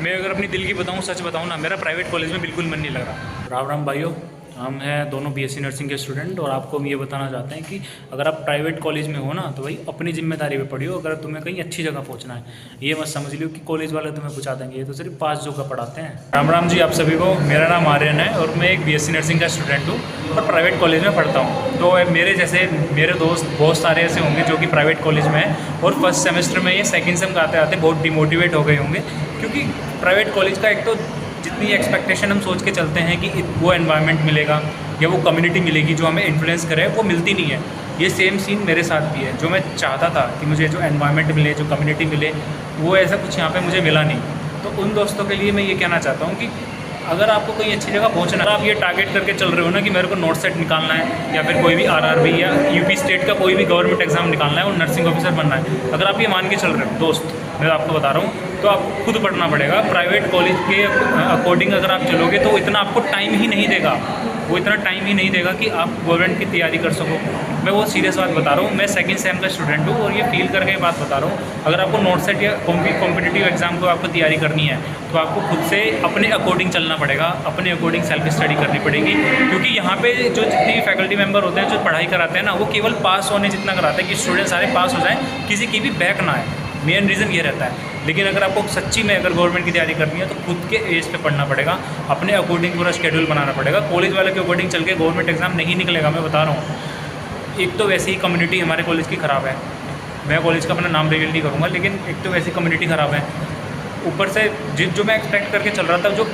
मैं अगर अपनी दिल की बताऊँ, सच बताऊँ ना, मेरा प्राइवेट कॉलेज में बिल्कुल मन नहीं लग रहा। राम राम भाइयों, हम हैं दोनों बीएससी नर्सिंग के स्टूडेंट और आपको हम ये बताना चाहते हैं कि अगर आप प्राइवेट कॉलेज में हो ना तो भाई अपनी जिम्मेदारी पे पढ़ियो। अगर तुम्हें कहीं अच्छी जगह पहुंचना है, ये मत समझ लियो कि कॉलेज वाले तुम्हें पहुंचा देंगे, ये तो सिर्फ पास जो का पढ़ाते हैं। राम राम जी आप सभी को, मेरा नाम आर्यन है और मैं एक बीएससी नर्सिंग का स्टूडेंट हूँ और प्राइवेट कॉलेज में पढ़ता हूँ। तो मेरे जैसे मेरे दोस्त बहुत सारे ऐसे होंगे जो कि प्राइवेट कॉलेज में हैं और फर्स्ट सेमेस्टर में ये सेकेंड सेम का आते आते बहुत डिमोटिवेट हो गए होंगे, क्योंकि प्राइवेट कॉलेज का एक तो जितनी एक्सपेक्टेशन हम सोच के चलते हैं कि वो एनवायरनमेंट मिलेगा या वो कम्युनिटी मिलेगी जो हमें इन्फ्लुएंस करे, वो मिलती नहीं है। ये सेम सीन मेरे साथ भी है। जो मैं चाहता था कि मुझे जो एनवायरनमेंट मिले, जो कम्युनिटी मिले, वो ऐसा कुछ यहाँ पे मुझे मिला नहीं। तो उन दोस्तों के लिए मैं ये कहना चाहता हूँ कि अगर आपको कहीं अच्छी जगह पहुँचना है, आप ये टारगेट करके चल रहे हो ना कि मेरे को नॉर्थ सेट निकालना है या फिर कोई भी आरआरबी या यूपी स्टेट का कोई भी गवर्नमेंट एग्जाम निकालना है और नर्सिंग ऑफिसर बनना है, अगर आप ये मान के चल रहे हो दोस्त, मैं आपको बता रहा हूँ, तो आपको खुद पढ़ना पड़ेगा। प्राइवेट कॉलेज के अकॉर्डिंग अगर आप चलोगे तो इतना आपको टाइम ही नहीं देगा, वो इतना टाइम ही नहीं देगा कि आप गवर्नमेंट की तैयारी कर सको। मैं वो सीरियस बात बता रहा हूँ, मैं सेकंड सेम का स्टूडेंट हूँ और ये फील करके ये बात बता रहा हूँ। अगर आपको नॉर्थ सेट या कॉम्पिटिटिव एग्जाम को आपको तैयारी करनी है तो आपको खुद से अपने अकॉर्डिंग चलना पड़ेगा, अपने अकॉर्डिंग सेल्फ स्टडी करनी पड़ेगी। क्योंकि यहाँ पे जो जितनी भी फैकल्टी मेंबर होते हैं जो पढ़ाई कराते हैं ना, वो केवल पास होने जितना कराते हैं कि स्टूडेंट सारे पास हो जाएँ, किसी की भी बैक ना आए। मेन रीज़न ये रहता है। लेकिन अगर आपको सच्ची में अगर गवर्नमेंट की तैयारी करनी है तो खुद के एज पे पढ़ना पड़ेगा, अपने अकॉर्डिंग पूरा शेड्यूल बनाना पड़ेगा। कॉलेज वाले के अकॉर्डिंग चल के गवर्नमेंट एग्जाम नहीं निकलेगा, मैं बता रहा हूँ। एक तो वैसे ही कम्युनिटी हमारे कॉलेज की ख़राब है, मैं कॉलेज का अपना नाम रिवील नहीं करूँगा, लेकिन एक तो वैसी कम्युनिटी ख़राब है, ऊपर से जो मैं एक्सपेक्ट करके चल रहा था, जो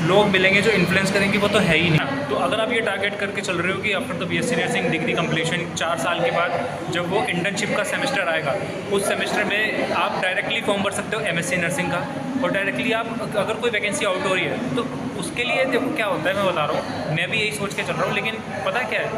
लोग मिलेंगे जो इन्फ्लुएंस करेंगे, वो तो है ही नहीं। तो अगर आप ये टारगेट करके चल रहे हो कि after the BSc nursing degree completion 4 साल के बाद जब वो इंटर्नशिप का सेमेस्टर आएगा, उस सेमेस्टर में आप डायरेक्टली फॉर्म भर सकते हो एमएससी नर्सिंग का, और डायरेक्टली आप अगर कोई वैकेंसी आउट हो रही है तो उसके लिए देखो क्या होता है, मैं बता रहा हूँ, मैं भी यही सोच के चल रहा हूँ। लेकिन पता क्या है,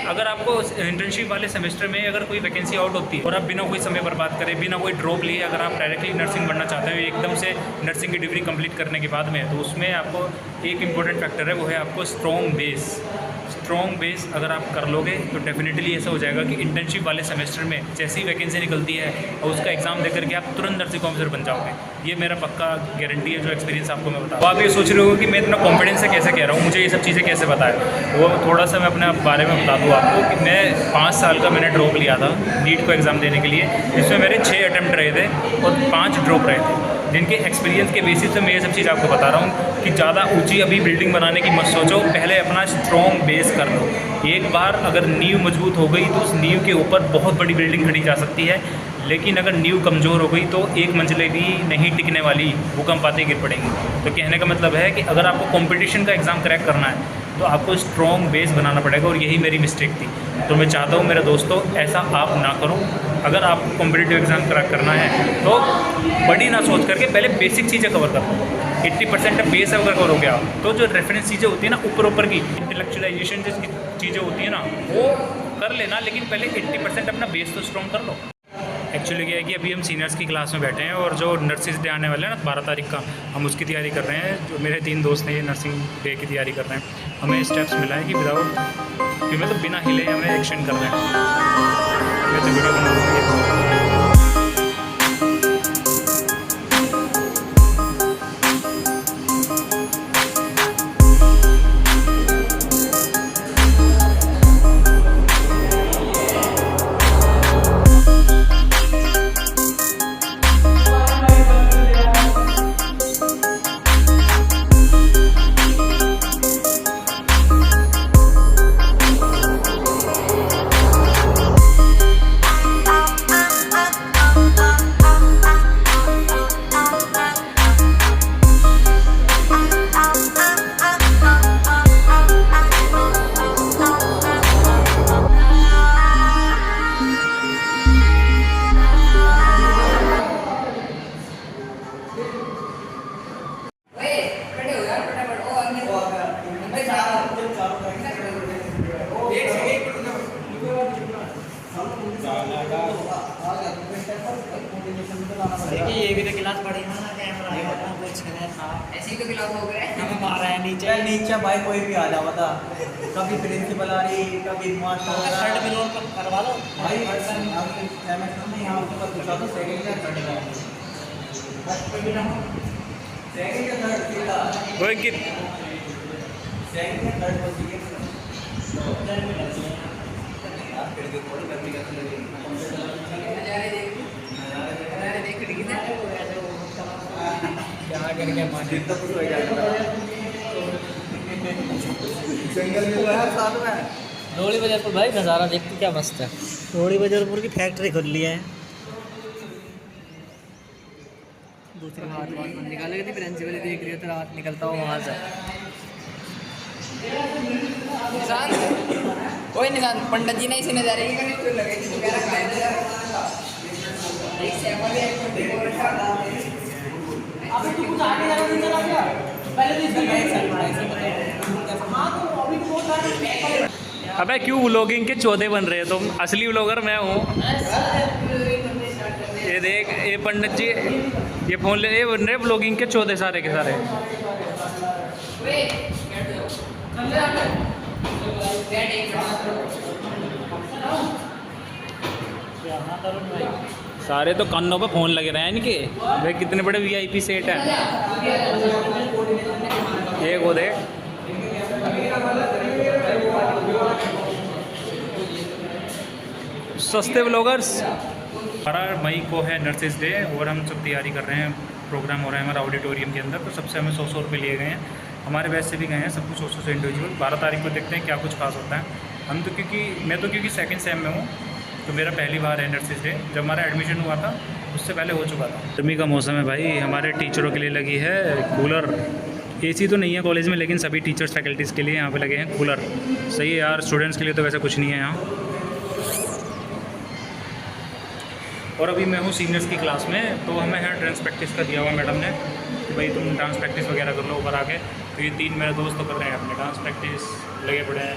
अगर आपको इंटर्नशिप वाले सेमेस्टर में अगर कोई वैकेंसी आउट होती है और आप बिना कोई समय बर्बाद करे, बिना कोई ड्रॉप लिए अगर आप डायरेक्टली नर्सिंग बनना चाहते हो एकदम से नर्सिंग की डिग्री कंप्लीट करने के बाद में, तो उसमें आपको एक इंपॉर्टेंट फैक्टर है, वो है आपको स्ट्रॉन्ग बेस अगर आप कर लोगे तो डेफिनेटली ऐसा हो जाएगा कि इंटर्नशिप वाले सेमेस्टर में जैसी वैकेंसी निकलती है और उसका एग्जाम देकर के आप तुरंत नर्सिंग ऑफिसर बन जाओगे। ये मेरा पक्का गारंटी है, जो एक्सपीरियंस आपको मैं बताऊँ। तो आप ये सोच रहे हो कि मैं इतना कॉन्फिडेंस से कैसे कह रहा हूँ, मुझे ये सब चीज़ें कैसे पता है, वो थोड़ा सा मैं अपने बारे में बता दूँ आपको कि मैं 5 साल का मैंने ड्रॉप लिया था नीट को एग्ज़ाम देने के लिए, जिसमें मेरे 6 अटैम्प्ट रहे थे और 5 ड्रॉप रहे थे, जिनके एक्सपीरियंस के बेसिस पे मैं ये सब चीज़ आपको बता रहा हूँ कि ज़्यादा ऊंची अभी बिल्डिंग बनाने की मत सोचो, पहले अपना स्ट्रॉन्ग बेस कर लो। एक बार अगर नींव मजबूत हो गई तो उस नींव के ऊपर बहुत बड़ी बिल्डिंग खड़ी जा सकती है, लेकिन अगर नींव कमज़ोर हो गई तो एक मंजिलें भी नहीं टिकने वाली, भूकंप आते गिर पड़ेंगी। तो कहने का मतलब है कि अगर आपको कंपटीशन का एग्ज़ाम क्रैक करना है तो आपको स्ट्रॉन्ग बेस बनाना पड़ेगा, और यही मेरी मिस्टेक थी। तो मैं चाहता हूँ मेरे दोस्तों ऐसा आप ना करो। अगर आपको कॉम्पिटिटिव एग्ज़ाम क्रैक करना है तो बड़ी ना सोच करके पहले बेसिक चीज़ें कवर करो। 80% बेस अगर कवर हो गया तो जो रेफरेंस चीज़ें होती है ना, ऊपर की इंटेलेक्चुअलाइजेशन जिसकी चीज़ें होती है ना, वो कर लेना, लेकिन पहले 80% अपना बेस तो स्ट्रॉन्ग कर लो। एक्चुअली क्या है कि अभी हम सीनियर्स की क्लास में बैठे हैं और जो नर्सिस डे आने वाला है ना 12 तारीख का, हम उसकी तैयारी कर रहे हैं। जो मेरे 3 दोस्त हैं ये नर्सिंग डे की तैयारी कर रहे हैं। हमें स्टेप्स मिला है कि विदाउट मतलब बिना हिले हमें एक्शन कर रहे हैं। मैं तो वीडियो बना रहा हूँ। देखिए ये भी तो गिलास पड़ी है ना, कैमरा है ना, कुछ है था ऐसे ही तो गिलास हो गए। हमें मारा है नीचे भाई कोई भी आ जा बता, कभी प्रिंसिपल आ रही, कभी मास्टर थर्ड में लोन करवा लो भाई। सेमेस्टर में यहाँ पर पूछा तो सेकंड या थर्ड का वो अंकित रोड़ी बाजारपुर भाई नज़ारा देखते क्या मस्त है। रोड़ी बाजारपुर की फैक्ट्री खुल ली है। दूसरी हाथ निकालेगी थी प्रिंसिपल देख रही है तो रात निकलता हो वहाँ से। निशान कोई निशान पंडित जी ने इसी नज़ारे की करनी तो लगे अबे क्यों व्लॉगिंग के चौधे बन रहे हैं तुम? असली व्लॉगर मैं हूँ। ये देख, ये पंडित जी ये फोन ले, ये बन रहे व्लॉगिंग के चौधे सारे के सारे। सारे तो कानों पे फोन लगे रहे हैं इनके। वे कितने बड़े वीआईपी सेट हैं। ये वो देख, सस्ते व्लॉगर्स। 12 मई को है नर्सेज डे और हम सब तैयारी कर रहे हैं। प्रोग्राम हो रहा है हमारा ऑडिटोरियम के अंदर, तो सबसे हमें 100 रुपये लिए गए हैं। हमारे बैच से भी गए हैं सब कुछ 100 से इंडिविजुअल। 12 तारीख को देखते हैं क्या कुछ खास होता है। हम तो क्योंकि सेकंड सेम में हूँ तो मेरा पहली बार है नर्सेज डे। जब हमारा एडमिशन हुआ था उससे पहले हो चुका था। गर्मी का मौसम है भाई, हमारे टीचरों के लिए लगी है कूलर। एसी तो नहीं है कॉलेज में, लेकिन सभी टीचर्स फैकल्टीज़ के लिए यहाँ पे लगे हैं कूलर। सही है यार, स्टूडेंट्स के लिए तो वैसे कुछ नहीं है यहाँ। और अभी मैं हूँ सीनियर्स की क्लास में, तो हमें यहाँ डांस प्रैक्टिस का दिया हुआ मैडम ने कि भाई तुम डांस प्रैक्टिस वगैरह कर लो ऊपर आके। तो ये 3 मेरे दोस्त तो कर रहे हैं अपने डांस प्रैक्टिस, लगे पड़े हैं।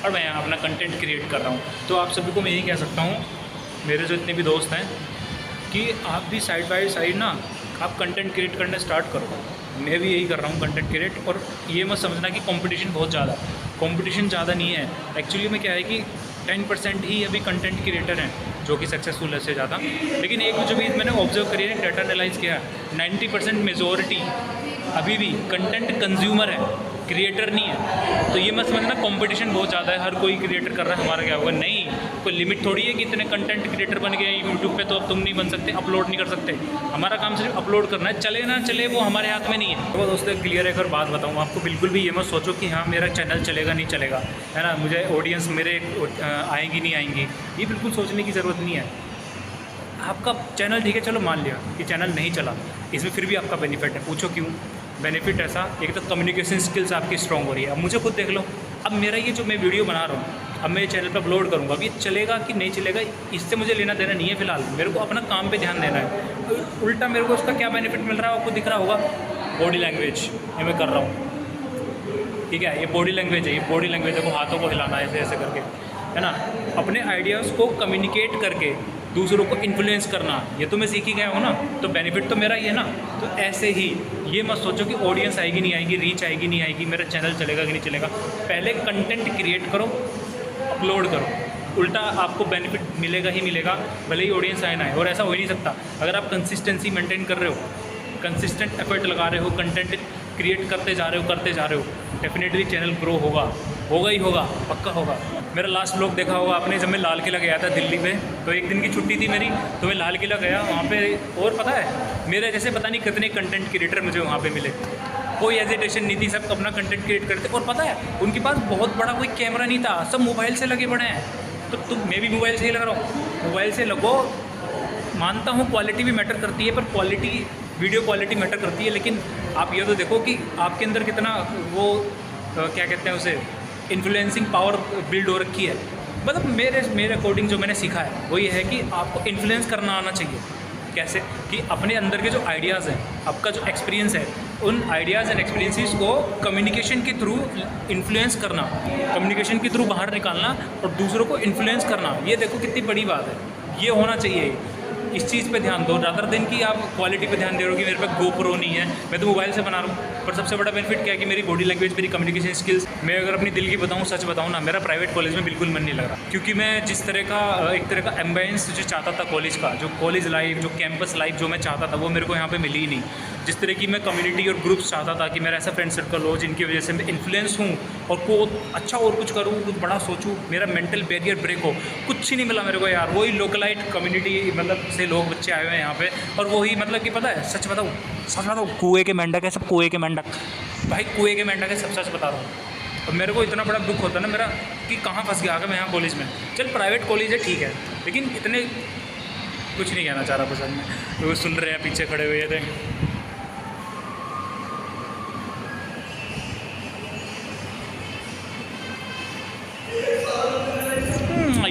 और मैं यहाँ अपना कंटेंट क्रिएट कर रहा हूँ। तो आप सभी को मैं यही कह सकता हूँ, मेरे जो इतने भी दोस्त हैं, कि आप भी साइड बाय साइड ना आप कंटेंट क्रिएट करना स्टार्ट करो। मैं भी यही कर रहा हूँ कंटेंट क्रिएट। और ये मत समझना कि कंपटीशन बहुत ज़्यादा है, कंपटीशन ज़्यादा नहीं है। एक्चुअली में क्या है कि 10% ही अभी कंटेंट क्रिएटर हैं जो कि सक्सेसफुल है से ज़्यादा। लेकिन एक जो भी मैंने ऑब्जर्व करी है, डाटा एनालाइज किया, 90% मेजॉरिटी अभी भी कंटेंट कंज्यूमर है, क्रिएटर नहीं है। तो ये मत समझना कंपटीशन बहुत ज़्यादा है, हर कोई क्रिएटर कर रहा है, हमारा क्या होगा। नहीं, कोई लिमिट थोड़ी है कि इतने कंटेंट क्रिएटर बन गए यूट्यूब पे तो अब तुम नहीं बन सकते, अपलोड नहीं कर सकते। हमारा काम सिर्फ अपलोड करना है, चले ना चले वो हमारे हाथ में नहीं है। तो दोस्तों क्लियर एक और बात बताऊँ आपको, बिल्कुल भी ये मत सोचो कि हाँ मेरा चैनल चलेगा नहीं चलेगा, है ना, मुझे ऑडियंस मेरे आएंगी नहीं आएंगी, ये बिल्कुल सोचने की ज़रूरत नहीं है। आपका चैनल ठीक है, चलो मान लिया कि चैनल नहीं चला, इसमें फिर भी आपका बेनिफिट है। पूछो क्यों बेनिफिट? ऐसा एक तो कम्युनिकेशन स्किल्स आपकी स्ट्रॉन्ग हो रही है। अब मुझे खुद देख लो, अब मेरा ये जो मैं वीडियो बना रहा हूँ, अब मैं चैनल पर अपलोड करूँगा, अब ये चलेगा कि नहीं चलेगा इससे मुझे लेना देना नहीं है। फिलहाल मेरे को अपना काम पे ध्यान देना है। उल्टा मेरे को उसका क्या बेनिफिट मिल रहा है आपको दिख रहा होगा, बॉडी लैंग्वेज ये मैं कर रहा हूँ, ठीक है। ये बॉडी लैंग्वेज है, ये बॉडी लैंग्वेज है, को हाथों को हिलाना है ऐसे ऐसे करके, है ना। अपने आइडियाज़ को कम्युनिकेट करके दूसरों को इन्फ्लुएंस करना, ये तो मैं सीख ही गया हूँ ना, तो बेनिफिट तो मेरा ही है ना। तो ऐसे ही ये मत सोचो कि ऑडियंस आएगी नहीं आएगी, रीच आएगी नहीं आएगी, मेरा चैनल चलेगा कि नहीं चलेगा। पहले कंटेंट क्रिएट करो, अपलोड करो, उल्टा आपको बेनिफिट मिलेगा ही मिलेगा, भले ही ऑडियंस आए ना आए। और ऐसा हो ही नहीं सकता अगर आप कंसिस्टेंसी मेंटेन कर रहे हो, कंसिस्टेंट एफर्ट लगा रहे हो, कंटेंट क्रिएट करते जा रहे हो, डेफिनेटली चैनल ग्रो होगा ही होगा, पक्का होगा। मेरा लास्ट व्लॉग देखा होगा आपने, जब मैं लाल किला गया था दिल्ली में, तो एक दिन की छुट्टी थी मेरी, तो मैं लाल किला गया वहाँ पे। और पता है मेरे जैसे पता नहीं कितने कंटेंट क्रिएटर मुझे वहाँ पे मिले, कोई एजिटेशन नहीं थी, सब अपना कंटेंट क्रिएट करते। और पता है उनके पास बहुत बड़ा कोई कैमरा नहीं था, सब मोबाइल से लगे पड़े हैं। तो मैं भी मोबाइल से ही लग रहा हूँ, मोबाइल से लगो। मानता हूँ क्वालिटी भी मैटर करती है, पर क्वालिटी वीडियो क्वालिटी मैटर करती है, लेकिन आप ये तो देखो कि आपके अंदर कितना वो क्या कहते हैं उसे, इन्फ्लुएंसिंग पावर बिल्ड हो रखी है। मतलब मेरे अकॉर्डिंग जो मैंने सीखा है वो ये है कि आपको इन्फ्लुएंस करना आना चाहिए। कैसे कि अपने अंदर के जो आइडियाज़ हैं, आपका जो एक्सपीरियंस है, उन आइडियाज़ एंड एक्सपीरियंसेस को कम्युनिकेशन के थ्रू इन्फ्लुएंस करना, कम्युनिकेशन के थ्रू बाहर निकालना और दूसरों को इन्फ्लुएंस करना। ये देखो कितनी बड़ी बात है, ये होना चाहिए। इस चीज़ पे ध्यान दो, रादर देन कि आप क्वालिटी पे ध्यान दे रहे हो कि मेरे पे गोप्रो नहीं है, मैं तो मोबाइल से बना रहा हूँ। पर सबसे बड़ा बेनिफिट क्या है कि मेरी बॉडी लैंग्वेज, मेरी कम्युनिकेशन स्किल्स, मैं अगर अपनी दिल की बताऊँ, सच बताऊँ ना, मेरा प्राइवेट कॉलेज में बिल्कुल मन नहीं लग रहा। क्योंकि मैं जिस तरह का एक तरह का एम्बियंस जो चाहता था कॉलेज का, जो कॉलेज लाइफ, जो कैंपस लाइफ जो मैं चाहता था, वो मेरे को यहाँ पे मिली ही नहीं। जिस तरह की मैं कम्युनिटी और ग्रुप्स चाहता था कि मेरा ऐसा फ्रेंड सर्कल हो जिनकी वजह से मैं इन्फ्लुएंस हूँ और को अच्छा और कुछ करूँ, कुछ बड़ा सोचूँ, मेरा मेंटल बैरियर ब्रेक हो, कुछ ही नहीं मिला मेरे को यार। वही लोकलाइट कम्युनिटी मतलब से लोग बच्चे आए हुए हैं यहाँ पे, और वही मतलब कि पता है, सच बताऊँ कुएँ के मेंढक है सब, कुएँ के मेंढक भाई, कुएँ के मेंढक है सब, सच बता रहा हूँ। और मेरे को इतना बड़ा दुख होता है ना मेरा कि कहाँ फंस गया आगे मैं यहाँ कॉलेज में। चल प्राइवेट कॉलेज है ठीक है, लेकिन इतने कुछ नहीं कहना चाह रहा पसंद में, तो सुन रहे हैं पीछे खड़े हुए थे।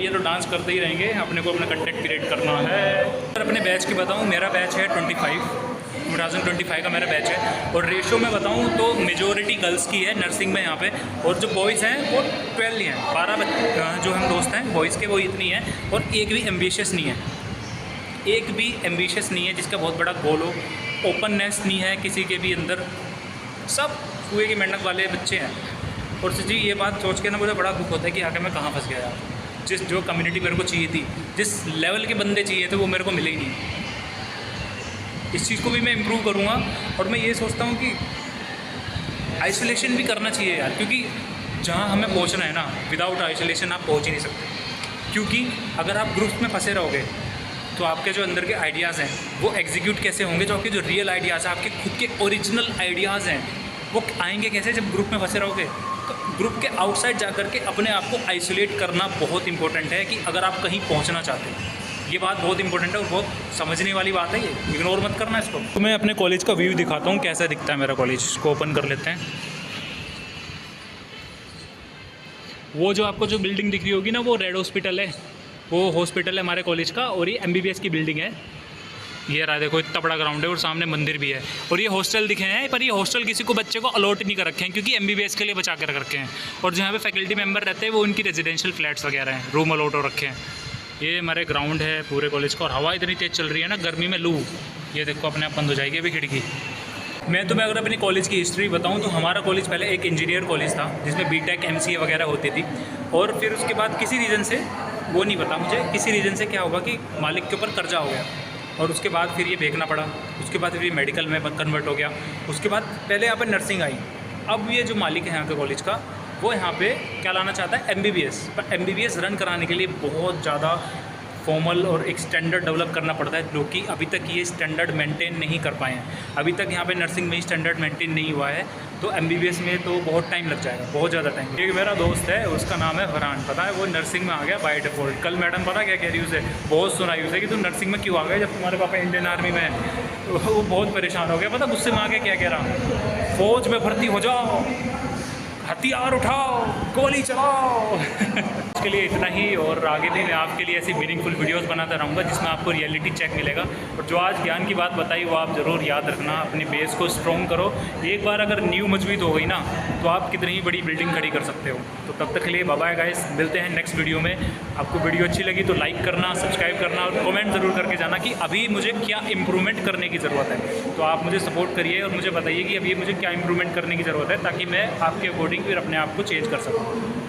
ये तो डांस करते ही रहेंगे, अपने को अपना कंटेंट क्रिएट करना है। अगर अपने बैच की बताऊँ, मेरा बैच है 2025 का मेरा बैच है, और रेशो में बताऊँ तो मेजोरिटी गर्ल्स की है नर्सिंग में यहाँ पे, और जो बॉयज़ हैं वो 12 ही हैं, 12 जो हम दोस्त हैं बॉयज़ के वो इतनी हैं, और एक भी एम्बिशियस नहीं है, एक भी एम्बिशियस नहीं है जिसका बहुत बड़ा गोल हो, ओपननेस नहीं है किसी के भी अंदर, सब कुएँ के मेंढक वाले बच्चे हैं। और सच्ची ये बात सोच के ना मुझे बड़ा दुख होता है कि आगे मैं कहाँ फंस गया यार। जो कम्युनिटी मेरे को चाहिए थी, जिस लेवल के बंदे चाहिए थे, वो मेरे को मिले ही नहीं। इस चीज़ को भी मैं इम्प्रूव करूँगा, और मैं ये सोचता हूँ कि आइसोलेशन भी करना चाहिए यार, क्योंकि जहाँ हमें पहुँचना है ना, विदाउट आइसोलेशन आप पहुँच ही नहीं सकते। क्योंकि अगर आप ग्रुप में फंसे रहोगे तो आपके जो अंदर के आइडियाज़ हैं वो एग्जीक्यूट कैसे होंगे, जो आपके जो रियल आइडियाज़ हैं, आपके खुद के ओरिजिनल आइडियाज़ हैं, वो आएंगे कैसे जब ग्रुप में फंसे रहोगे। तो ग्रुप के आउटसाइड जा कर के अपने आप को आइसोलेट करना बहुत इंपॉर्टेंट है, कि अगर आप कहीं पहुंचना चाहते हो। ये बात बहुत इंपॉर्टेंट है और बहुत समझने वाली बात है, ये इग्नोर मत करना इसको। तो मैं अपने कॉलेज का व्यू दिखाता हूँ कैसा दिखता है मेरा कॉलेज। इसको ओपन कर लेते हैं। वो जो आपको जो बिल्डिंग दिख रही होगी ना, वो रेड हॉस्पिटल है, वो हॉस्पिटल है हमारे कॉलेज का, और ये MBBS की बिल्डिंग है। ये रहा देखो, इतना बड़ा ग्राउंड है और सामने मंदिर भी है। और ये हॉस्टल दिखे हैं, पर ये हॉस्टल किसी को बच्चे को अलॉट नहीं कर रखे हैं, क्योंकि MBBS के लिए बचा कर रखे हैं। और जहाँ पे फैकल्टी मेंबर रहते हैं वो उनकी रेजिडेंशियल फ्लैट्स वगैरह हैं, रूम अलॉट हो रखे हैं। ये हमारे ग्राउंड है पूरे कॉलेज का, और हवा इतनी तेज़ चल रही है ना, गर्मी में लू, ये देखो अपने आप बंद हो जाएगी अभी खिड़की। मैं तुम्हें अगर अपनी कॉलेज की हिस्ट्री बताऊं तो हमारा कॉलेज पहले एक इंजीनियर कॉलेज था, जिसमें BTech MCA वगैरह होती थी। और फिर उसके बाद किसी रीज़न से, वो नहीं पता मुझे किसी रीज़न से क्या हुआ कि मालिक के ऊपर कर्जा हो गया, और उसके बाद फिर ये बेचना पड़ा। उसके बाद फिर ये मेडिकल में कन्वर्ट हो गया। उसके बाद पहले यहाँ पर नर्सिंग आई। अब ये जो मालिक है यहाँ के कॉलेज का, वो यहाँ पे क्या लाना चाहता है, MBBS। पर MBBS रन कराने के लिए बहुत ज़्यादा फॉर्मल और एक स्टैंडर्ड डेवलप करना पड़ता है, जो कि अभी तक ये स्टैंडर्ड मेंटेन नहीं कर पाए हैं। अभी तक यहाँ पे नर्सिंग में स्टैंडर्ड मेंटेन नहीं हुआ है, तो MBBS में तो बहुत टाइम लग जाएगा, बहुत ज़्यादा टाइम। एक मेरा दोस्त है, उसका नाम है फरहान, पता है वो नर्सिंग में आ गया बाय डिफ़ॉल्ट। कल मैडम पता क्या कह रही उसे, बहुत सुनाई उसे कि तुम नर्सिंग में क्यों आ गया जब तुम्हारे पापा इंडियन आर्मी में है। तो वो बहुत परेशान हो गया, पता गुस्से में आ गया क्या कह रहा, फ़ौज में भर्ती हो जाओ, हथियार उठाओ, गोली चलाओ। इसके लिए इतना ही, और आगे भी मैं आपके लिए ऐसी मीनिंगफुल वीडियोस बनाता रहूँगा जिसमें आपको रियलिटी चेक मिलेगा। और जो आज ज्ञान की बात बताई वो आप ज़रूर याद रखना, अपनी बेस को स्ट्रॉन्ग करो। एक बार अगर नींव मजबूत हो गई ना, तो आप कितनी ही बड़ी बिल्डिंग खड़ी कर सकते हो। तो तब तक के लिए बाय बाय गाइस, मिलते हैं नेक्स्ट वीडियो में। आपको वीडियो अच्छी लगी तो लाइक करना, सब्सक्राइब करना, और कमेंट ज़रूर करके जाना कि अभी मुझे क्या इंप्रूवमेंट करने की ज़रूरत है। तो आप मुझे सपोर्ट करिए और मुझे बताइए कि अभी मुझे क्या इंप्रूवमेंट करने की ज़रूरत है, ताकि मैं आपके अकॉर्डिंग फिर अपने आप को चेंज कर सकूँ।